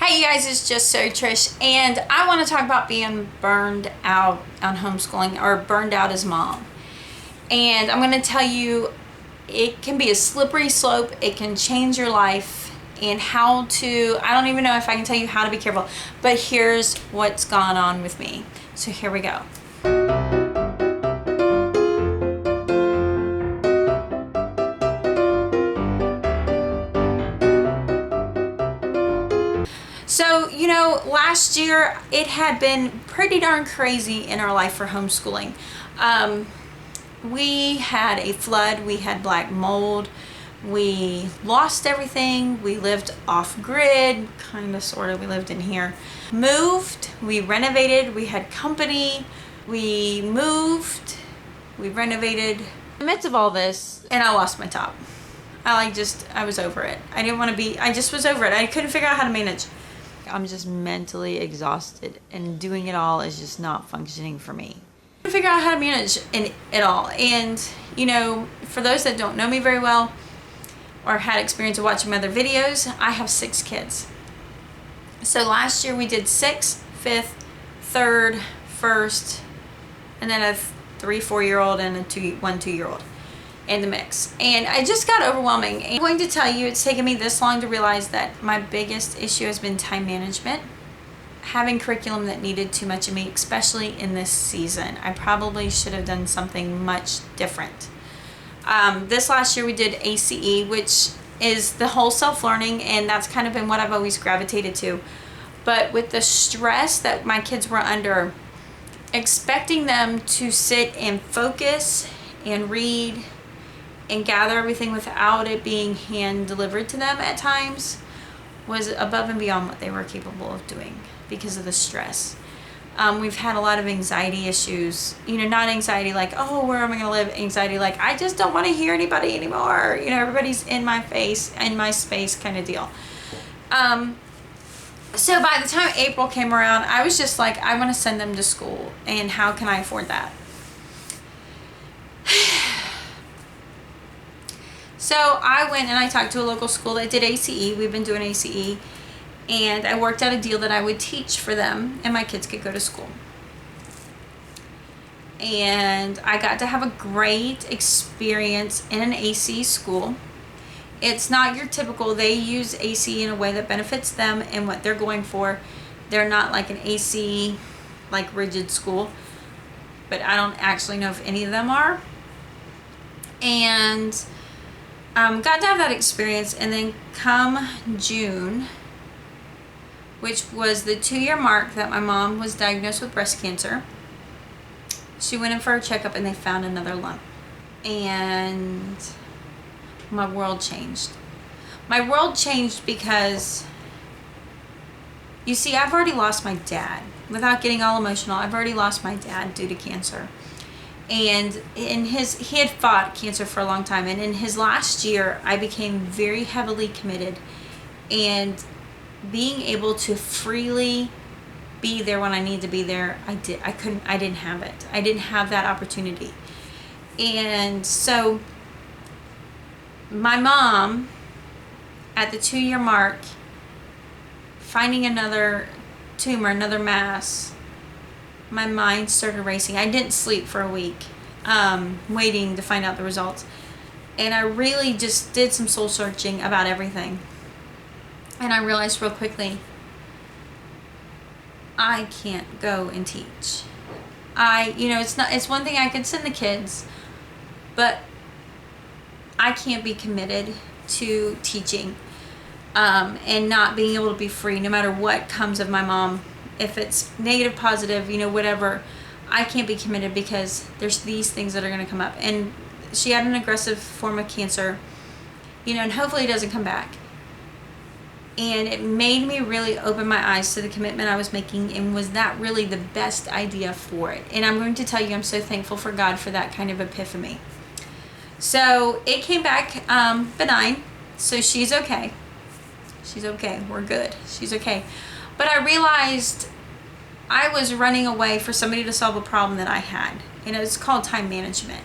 Hey you guys, it's just Trish, and I want to talk about being burned out on homeschooling, or burned out as mom. And I'm going to tell you, it can be a slippery slope. It can change your life, and how to, I don't even know if I can tell you how to be careful, but here's what's gone on with me. So here we go. So, last year it had been pretty darn crazy in our life for homeschooling. We had a flood, we had black mold, we lost everything, we lived off grid, kind of sort of, we lived in here. Moved, we renovated, we had company, we moved, we renovated. In the midst of all this, and I lost my top. I was over it. I just was over it. I couldn't figure out how to manage. I'm just mentally exhausted, and doing it all is just not functioning for me. I figure out how to manage it all. And for those that don't know me very well or had experience of watching my other videos, I have 6 kids. So last year we did 6th, 5th, 3rd, 1st, and then a 3-4-year-old and a 1-2-year-old in the mix, and it just got overwhelming. And I'm going to tell you, it's taken me this long to realize that my biggest issue has been time management, having curriculum that needed too much of me, especially in this season. I probably should have done something much different. This last year we did ACE, which is the whole self-learning, and that's kind of been what I've always gravitated to. But with the stress that my kids were under, expecting them to sit and focus and read and gather everything without it being hand delivered to them at times was above and beyond what they were capable of doing because of the stress. We've had a lot of anxiety issues, not anxiety like, oh, where am I going to live? Anxiety like, I just don't want to hear anybody anymore. Everybody's in my face, in my space kind of deal. So by the time April came around, I was just like, I want to send them to school, and how can I afford that? So I went and I talked to a local school that did ACE. We've been doing ACE, and I worked out a deal that I would teach for them and my kids could go to school. And I got to have a great experience in an ACE school. It's not your typical, they use ACE in a way that benefits them and what they're going for. They're not like an ACE, like rigid school, but I don't actually know if any of them are. And got to have that experience, and then come June, which was the 2-year mark that my mom was diagnosed with breast cancer, she went in for a checkup and they found another lump, and my world changed. My world changed because, you see, I've already lost my dad. Without getting all emotional, I've already lost my dad due to cancer. And he had fought cancer for a long time, and in his last year I became very heavily committed, and being able to freely be there when I need to be there, I didn't have it. I didn't have that opportunity. And so my mom, at the 2-year mark, finding another tumor, another mass, my mind started racing. I didn't sleep for a week, waiting to find out the results. And I really just did some soul searching about everything. And I realized real quickly, I can't go and teach. It's one thing I could send the kids, but I can't be committed to teaching, and not being able to be free no matter what comes of my mom. If it's negative, positive, whatever, I can't be committed because there's these things that are going to come up. And she had an aggressive form of cancer, and hopefully it doesn't come back. And it made me really open my eyes to the commitment I was making, and was that really the best idea for it? And I'm going to tell you, I'm so thankful for God for that kind of epiphany. So it came back benign. So she's okay. She's okay. We're good. She's okay. But I realized I was running away for somebody to solve a problem that I had. It's called time management.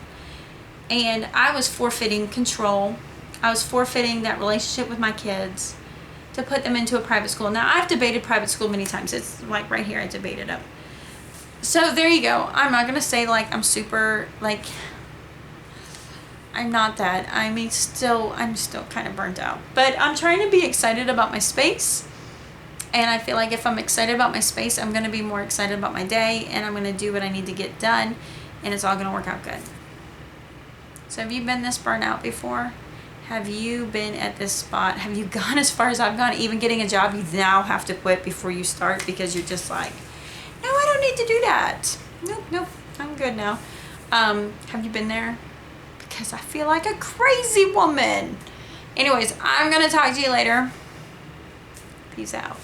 And I was forfeiting control. I was forfeiting that relationship with my kids to put them into a private school. Now, I've debated private school many times. It's like right here, I debated them. So there you go. I'm not gonna say like I'm super, like, I'm not that. I mean, I'm still kind of burnt out. But I'm trying to be excited about my space. And I feel like if I'm excited about my space, I'm gonna be more excited about my day, and I'm gonna do what I need to get done, and it's all gonna work out good. So have you been this burnt out before? Have you been at this spot? Have you gone as far as I've gone? Even getting a job, you now have to quit before you start because you're just like, no, I don't need to do that. Nope, I'm good now. Have you been there? Because I feel like a crazy woman. Anyways, I'm gonna talk to you later. Peace out.